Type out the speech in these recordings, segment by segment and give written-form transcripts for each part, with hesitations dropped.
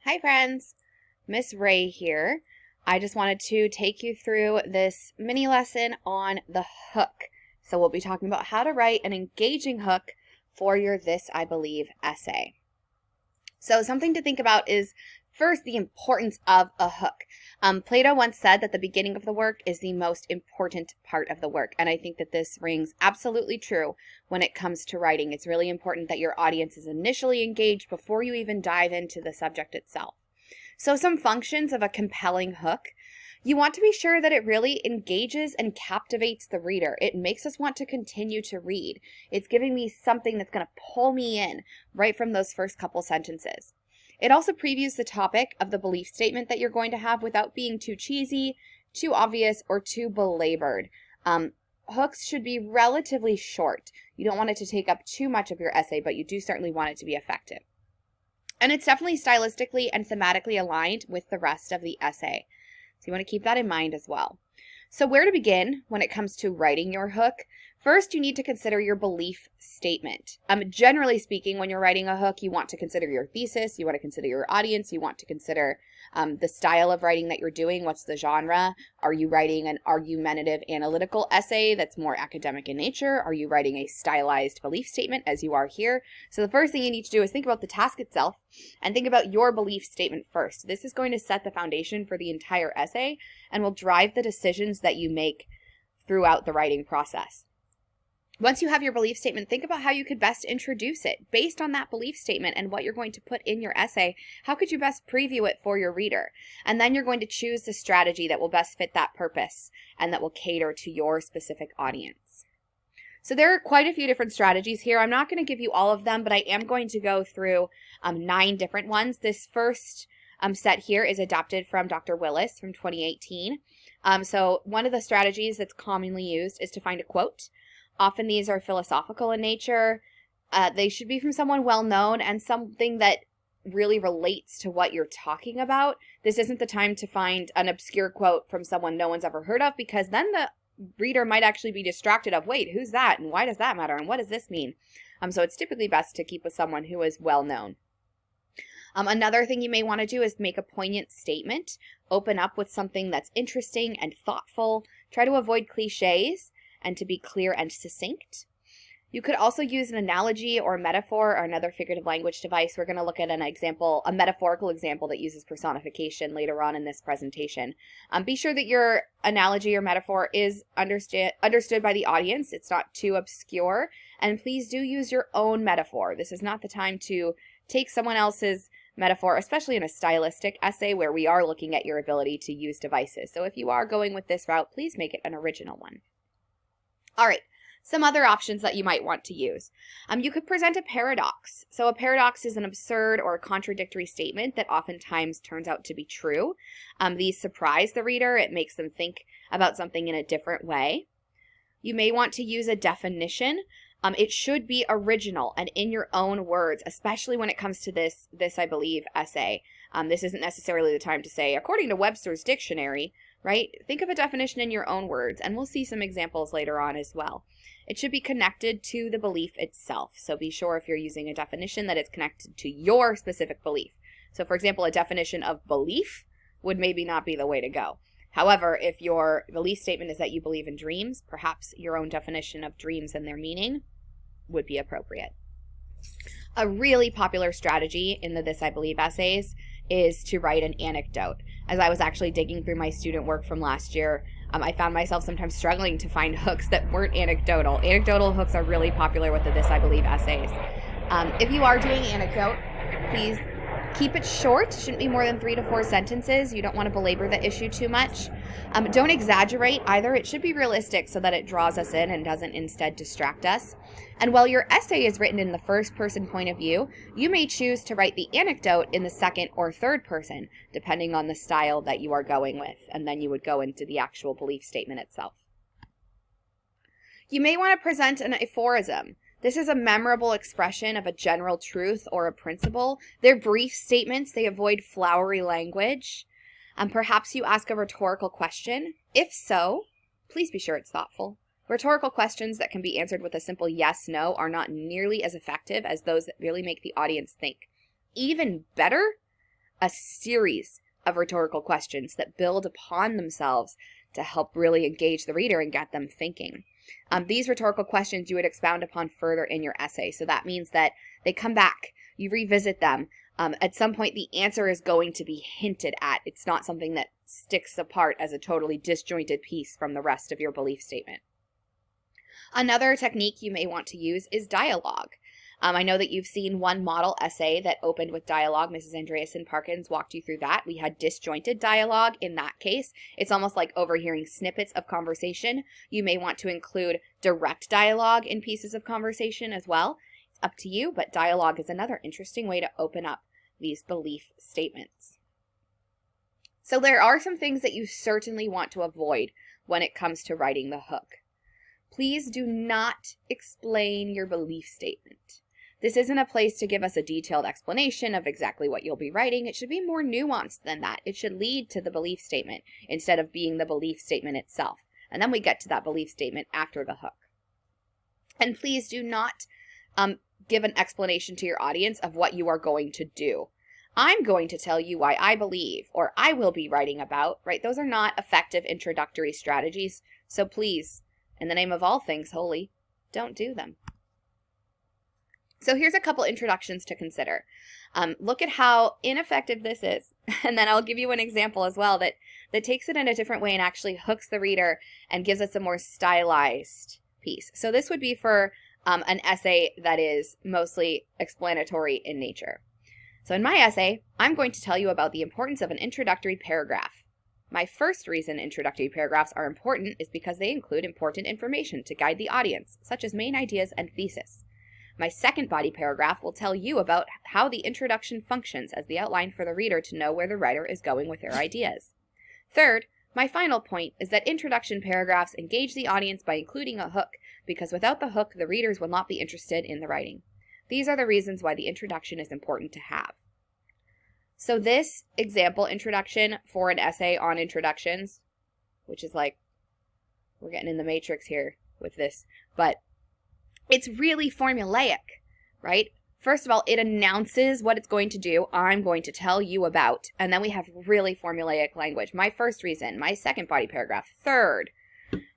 Hi friends, Miss Ray here. I just wanted to take you through this mini lesson on the hook. So we'll be talking about how to write an engaging hook for your This I Believe essay. So something to think about is first the importance of a hook. Plato once said that the beginning of the work is the most important part of the work, and I think that this rings absolutely true when it comes to writing. It's really important that your audience is initially engaged before you even dive into the subject itself. So some functions of a compelling hook. You want to be sure that it really engages and captivates the reader. It makes us want to continue to read. It's giving me something that's going to pull me in right from those first couple sentences. It also previews the topic of the belief statement that you're going to have without being too cheesy, too obvious, or too belabored. Hooks should be relatively short. You don't want it to take up too much of your essay, but you do certainly want it to be effective. And it's definitely stylistically and thematically aligned with the rest of the essay. So you want to keep that in mind as well. So where to begin when it comes to writing your hook? First, you need to consider your belief statement. Generally speaking, when you're writing a hook, you want to consider your thesis, you want to consider your audience, you want to consider the style of writing that you're doing. What's the genre? Are you writing an argumentative analytical essay that's more academic in nature? Are you writing a stylized belief statement as you are here? So the first thing you need to do is think about the task itself and think about your belief statement first. This is going to set the foundation for the entire essay and will drive the decisions that you make throughout the writing process. Once you have your belief statement, think about how you could best introduce it. Based on that belief statement and what you're going to put in your essay, how could you best preview it for your reader? And then you're going to choose the strategy that will best fit that purpose and that will cater to your specific audience. So there are quite a few different strategies here. I'm not going to give you all of them, but I am going to go through 9 different ones. This first set here is adapted from Dr. Willis from 2018. So one of the strategies that's commonly used is to find a quote. Often these are philosophical in nature. They should be from someone well-known and something that really relates to what you're talking about. This isn't the time to find an obscure quote from someone no one's ever heard of, because then the reader might actually be distracted of, wait, who's that? And why does that matter? And what does this mean? So it's typically best to keep with someone who is well-known. Another thing you may want to do is make a poignant statement. Open up with something that's interesting and thoughtful. Try to avoid cliches and to be clear and succinct. You could also use an analogy or a metaphor or another figurative language device. We're going to look at an example, a metaphorical example that uses personification later on in this presentation. Be sure that your analogy or metaphor is understood by the audience. It's not too obscure. And please do use your own metaphor. This is not the time to take someone else's metaphor, especially in a stylistic essay where we are looking at your ability to use devices. So if you are going with this route, please make it an original one. All right, some other options that you might want to use. You could present a paradox. So a paradox is an absurd or contradictory statement that oftentimes turns out to be true. These surprise the reader. It makes them think about something in a different way. You may want to use a definition. It should be original and in your own words, especially when it comes to this I Believe essay. This isn't necessarily the time to say, according to Webster's dictionary, right? Think of a definition in your own words, and we'll see some examples later on as well. It should be connected to the belief itself. So be sure if you're using a definition that it's connected to your specific belief. So for example, a definition of belief would maybe not be the way to go. However, if your belief statement is that you believe in dreams, perhaps your own definition of dreams and their meaning would be appropriate. A really popular strategy in the This I Believe essays is to write an anecdote. As I was actually digging through my student work from last year, I found myself sometimes struggling to find hooks that weren't anecdotal. Anecdotal hooks are really popular with the This I Believe essays. If you are doing anecdote, please keep it short. It shouldn't be more than 3 to 4 sentences. You don't want to belabor the issue too much. Don't exaggerate either. It should be realistic so that it draws us in and doesn't instead distract us. And while your essay is written in the first person point of view, you may choose to write the anecdote in the second or third person, depending on the style that you are going with. And then you would go into the actual belief statement itself. You may want to present an aphorism. This is a memorable expression of a general truth or a principle. They're brief statements. They avoid flowery language. Perhaps you ask a rhetorical question. If so, please be sure it's thoughtful. Rhetorical questions that can be answered with a simple yes, no are not nearly as effective as those that really make the audience think. Even better, a series of rhetorical questions that build upon themselves to help really engage the reader and get them thinking. These rhetorical questions you would expound upon further in your essay. So that means that they come back, you revisit them. At some point, the answer is going to be hinted at. It's not something that sticks apart as a totally disjointed piece from the rest of your belief statement. Another technique you may want to use is dialogue. I know that you've seen one model essay that opened with dialogue. Mrs. Andreasen Parkins walked you through that. We had disjointed dialogue in that case. It's almost like overhearing snippets of conversation. You may want to include direct dialogue in pieces of conversation as well. It's up to you, but dialogue is another interesting way to open up these belief statements. So there are some things that you certainly want to avoid when it comes to writing the hook. Please do not explain your belief statement. This isn't a place to give us a detailed explanation of exactly what you'll be writing. It should be more nuanced than that. It should lead to the belief statement instead of being the belief statement itself. And then we get to that belief statement after the hook. And please do not give an explanation to your audience of what you are going to do. I'm going to tell you why I believe, or I will be writing about, right? Those are not effective introductory strategies. So please, in the name of all things holy, don't do them. So here's a couple introductions to consider. Look at how ineffective this is. And then I'll give you an example as well that takes it in a different way and actually hooks the reader and gives us a more stylized piece. So this would be for an essay that is mostly explanatory in nature. So in my essay, I'm going to tell you about the importance of an introductory paragraph. My first reason introductory paragraphs are important is because they include important information to guide the audience, such as main ideas and thesis. My second body paragraph will tell you about how the introduction functions as the outline for the reader to know where the writer is going with their ideas. Third, my final point is that introduction paragraphs engage the audience by including a hook, because without the hook, the readers will not be interested in the writing. These are the reasons why the introduction is important to have. So this example introduction for an essay on introductions, which is like, we're getting in the matrix here with this, but it's really formulaic, right? First of all, it announces what it's going to do. I'm going to tell you about, and then we have really formulaic language. My first reason, my second body paragraph, third,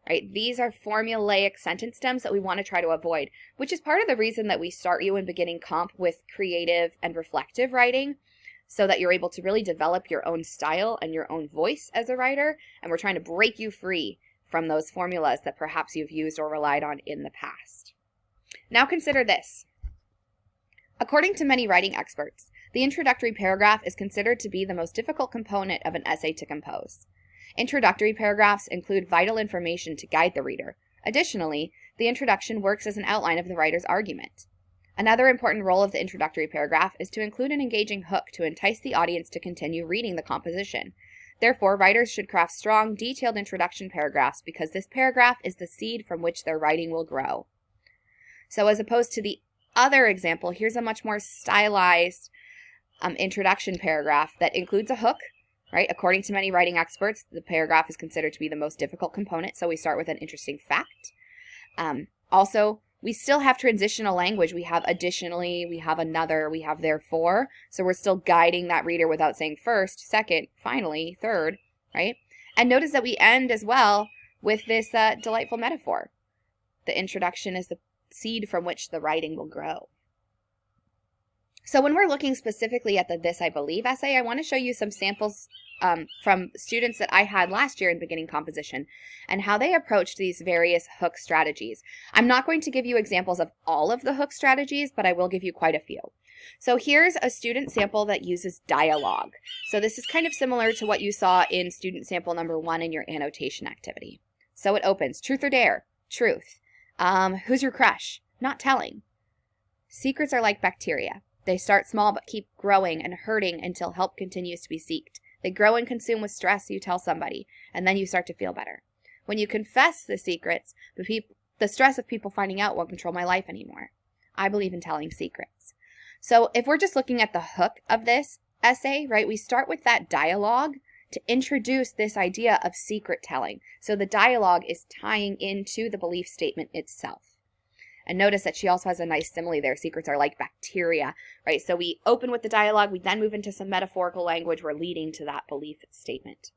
right? These are formulaic sentence stems that we want to try to avoid, which is part of the reason that we start you in beginning comp with creative and reflective writing, so that you're able to really develop your own style and your own voice as a writer, and we're trying to break you free from those formulas that perhaps you've used or relied on in the past. Now consider this. According to many writing experts, the introductory paragraph is considered to be the most difficult component of an essay to compose. Introductory paragraphs include vital information to guide the reader. Additionally, the introduction works as an outline of the writer's argument. Another important role of the introductory paragraph is to include an engaging hook to entice the audience to continue reading the composition. Therefore, writers should craft strong, detailed introduction paragraphs because this paragraph is the seed from which their writing will grow. So as opposed to the other example, here's a much more stylized introduction paragraph that includes a hook, right? According to many writing experts, the paragraph is considered to be the most difficult component, so we start with an interesting fact. Also, we still have transitional language. We have additionally, we have another, we have therefore, so we're still guiding that reader without saying first, second, finally, third, right? And notice that we end as well with this delightful metaphor. The introduction is the seed from which the writing will grow. So when we're looking specifically at the This I Believe essay, I want to show you some samples from students that I had last year in beginning composition and how they approached these various hook strategies. I'm not going to give you examples of all of the hook strategies, but I will give you quite a few. So here's a student sample that uses dialogue. So this is kind of similar to what you saw in student sample number 1 in your annotation activity. So it opens, truth or dare? Truth. Who's your crush? Not telling. Secrets are like bacteria. They start small but keep growing and hurting until help continues to be sought. They grow and consume with stress you tell somebody, and then you start to feel better. When you confess the secrets, the stress of people finding out won't control my life anymore. I believe in telling secrets. So if we're just looking at the hook of this essay, right, we start with that dialogue to introduce this idea of secret telling. So the dialogue is tying into the belief statement itself. And notice that she also has a nice simile there. Secrets are like bacteria, right? So we open with the dialogue. We then move into some metaphorical language. We're leading to that belief statement.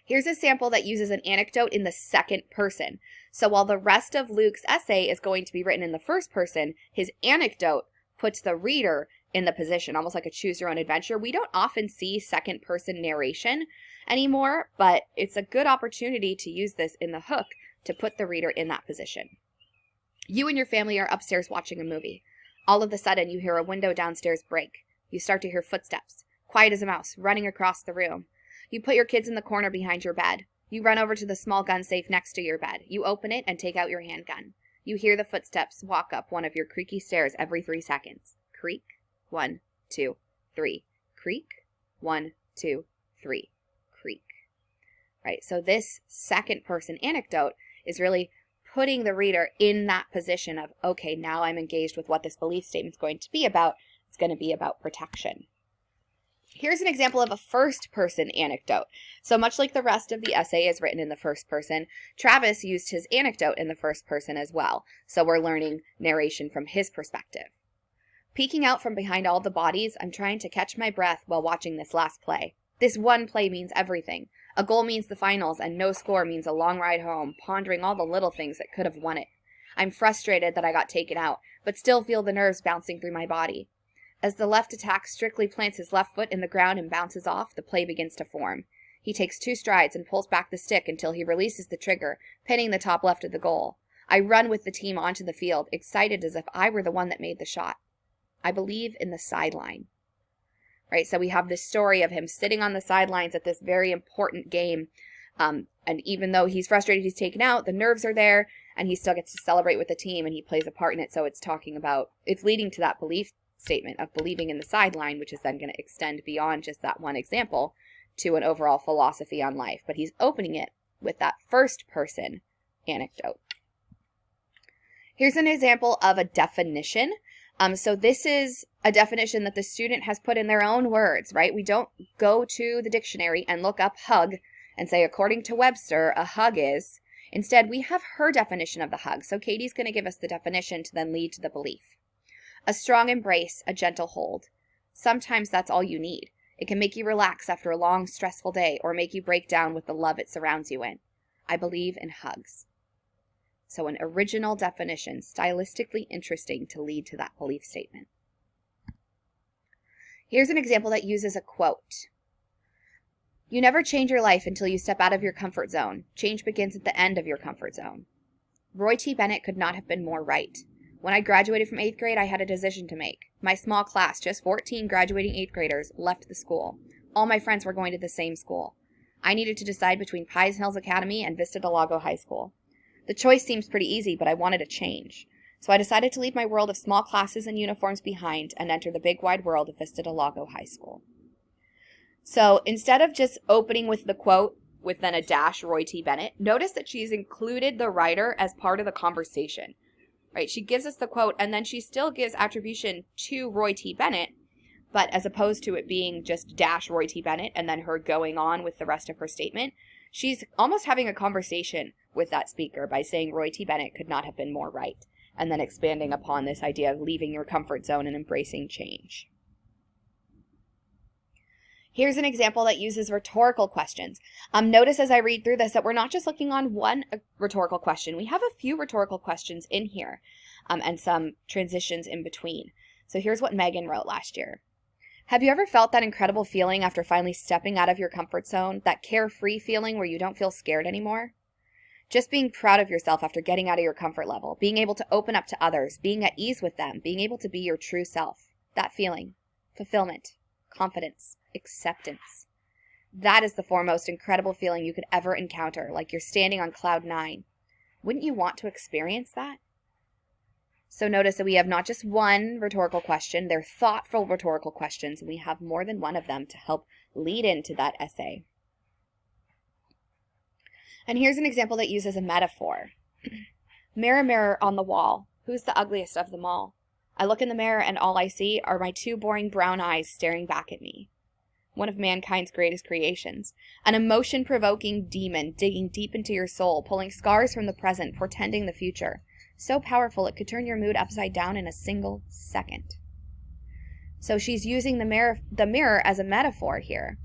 Here's a sample that uses an anecdote in the second person. So while the rest of Luke's essay is going to be written in the first person, his anecdote puts the reader in the position, almost like a choose your own adventure. We don't often see second person narration anymore, but it's a good opportunity to use this in the hook to put the reader in that position. You and your family are upstairs watching a movie. All of a sudden, you hear a window downstairs break. You start to hear footsteps, quiet as a mouse, running across the room. You put your kids in the corner behind your bed. You run over to the small gun safe next to your bed. You open it and take out your handgun. You hear the footsteps walk up one of your creaky stairs every 3 seconds. Creak, 1, 2, 3. Creak, 1, 2, 3. Creak. Right, so this second person anecdote is really putting the reader in that position of, okay, now I'm engaged with what this belief statement is going to be about. It's going to be about protection. Here's an example of a first-person anecdote. So much like the rest of the essay is written in the first person, Travis used his anecdote in the first person as well. So we're learning narration from his perspective. Peeking out from behind all the bodies, I'm trying to catch my breath while watching this last play. This one play means everything. A goal means the finals, and no score means a long ride home, pondering all the little things that could have won it. I'm frustrated that I got taken out, but still feel the nerves bouncing through my body. As the left attack strictly plants his left foot in the ground and bounces off, the play begins to form. He takes 2 strides and pulls back the stick until he releases the trigger, pinning the top left of the goal. I run with the team onto the field, excited as if I were the one that made the shot. I believe in the sideline. Right, so we have this story of him sitting on the sidelines at this very important game. And even though he's frustrated he's taken out, the nerves are there, and he still gets to celebrate with the team, and he plays a part in it. So it's leading to that belief statement of believing in the sideline, which is then going to extend beyond just that one example to an overall philosophy on life. But he's opening it with that first person anecdote. Here's an example of a definition. So this is a definition that the student has put in their own words, right? We don't go to the dictionary and look up hug and say, according to Webster, a hug is. Instead, we have her definition of the hug. So Katie's going to give us the definition to then lead to the belief. A strong embrace, a gentle hold. Sometimes that's all you need. It can make you relax after a long, stressful day or make you break down with the love it surrounds you in. I believe in hugs. So an original definition, stylistically interesting to lead to that belief statement. Here's an example that uses a quote. You never change your life until you step out of your comfort zone. Change begins at the end of your comfort zone. Roy T. Bennett could not have been more right. When I graduated from 8th grade, I had a decision to make. My small class, just 14 graduating 8th graders, left the school. All my friends were going to the same school. I needed to decide between Pies Hills Academy and Vista Del Lago High School. The choice seems pretty easy, but I wanted a change. So I decided to leave my world of small classes and uniforms behind and enter the big wide world of Vista Del Lago High School. So instead of just opening with the quote with then a dash Roy T. Bennett, notice that she's included the writer as part of the conversation. Right? She gives us the quote and then she still gives attribution to Roy T. Bennett, but as opposed to it being just dash Roy T. Bennett and then her going on with the rest of her statement, she's almost having a conversation with that speaker by saying Roy T. Bennett could not have been more right, and then expanding upon this idea of leaving your comfort zone and embracing change. Here's an example that uses rhetorical questions. Notice as I read through this that we're not just looking on one rhetorical question. We have a few rhetorical questions in here and some transitions in between. So here's what Megan wrote last year. Have you ever felt that incredible feeling after finally stepping out of your comfort zone, that carefree feeling where you don't feel scared anymore? Just being proud of yourself after getting out of your comfort level, being able to open up to others, being at ease with them, being able to be your true self. That feeling, fulfillment, confidence, acceptance. That is the foremost incredible feeling you could ever encounter, like you're standing on cloud 9. Wouldn't you want to experience that? So notice that we have not just one rhetorical question, they're thoughtful rhetorical questions, and we have more than one of them to help lead into that essay. And here's an example that uses a metaphor. Mirror, mirror on the wall, who's the ugliest of them all? I look in the mirror and all I see are my 2 boring brown eyes staring back at me. One of mankind's greatest creations. An emotion-provoking demon digging deep into your soul, pulling scars from the present, portending the future. So powerful it could turn your mood upside down in a single second. So she's using the mirror as a metaphor here.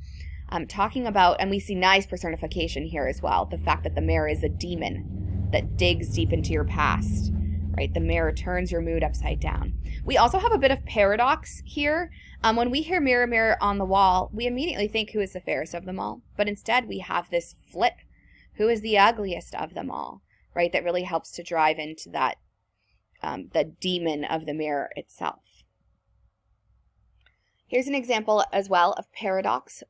Talking about, and we see nice personification here as well, the fact that the mirror is a demon that digs deep into your past, right? The mirror turns your mood upside down. We also have a bit of paradox here. When we hear mirror, mirror on the wall, we immediately think who is the fairest of them all. But instead we have this flip, who is the ugliest of them all, right? That really helps to drive into that, the demon of the mirror itself. Here's an example as well of paradox.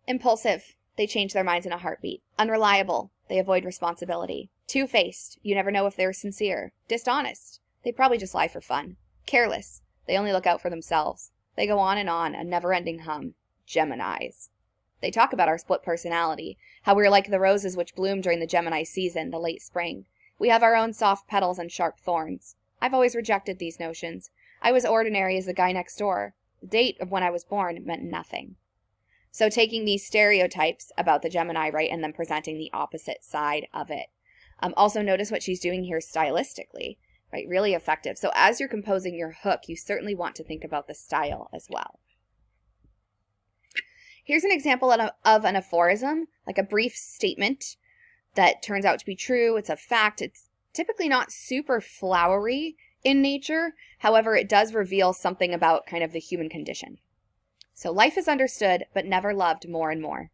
Impulsive, they change their minds in a heartbeat. Unreliable, they avoid responsibility. Two-faced, you never know if they're sincere. Dishonest, they probably just lie for fun. Careless, they only look out for themselves. They go on, a never-ending hum. Geminis. They talk about our split personality, how we're like the roses which bloom during the Gemini season, the late spring. We have our own soft petals and sharp thorns. I've always rejected these notions. I was ordinary as the guy next door. The date of when I was born meant nothing. So taking these stereotypes about the Gemini, right, and then presenting the opposite side of it. Also notice what she's doing here stylistically, right, really effective. So as you're composing your hook, you certainly want to think about the style as well. Here's an example of an aphorism, like a brief statement that turns out to be true. It's a fact. It's typically not super flowery in nature. However, it does reveal something about kind of the human condition. So life is understood, but never loved more and more.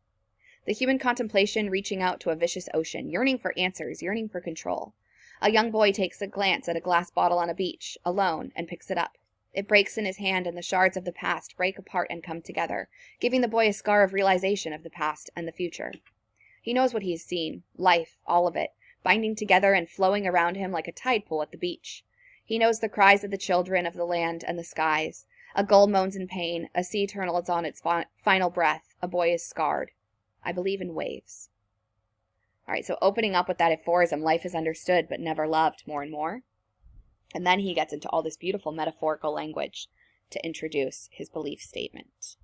The human contemplation reaching out to a vicious ocean, yearning for answers, yearning for control. A young boy takes a glance at a glass bottle on a beach, alone, and picks it up. It breaks in his hand, and the shards of the past break apart and come together, giving the boy a scar of realization of the past and the future. He knows what he has seen, life, all of it, binding together and flowing around him like a tide pool at the beach. He knows the cries of the children of the land and the skies. A gull moans in pain, a sea turtle is on its final breath, a boy is scarred. I believe in waves. All right, so opening up with that aphorism, life is understood but never loved more and more. And then he gets into all this beautiful metaphorical language to introduce his belief statement.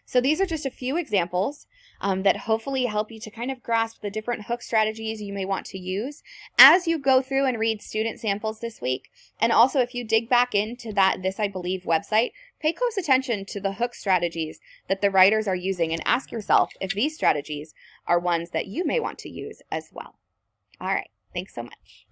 So these are just a few examples that hopefully help you to kind of grasp the different hook strategies you may want to use as you go through and read student samples this week. And also if you dig back into that This I Believe website, pay close attention to the hook strategies that the writers are using and ask yourself if these strategies are ones that you may want to use as well. All right, thanks so much.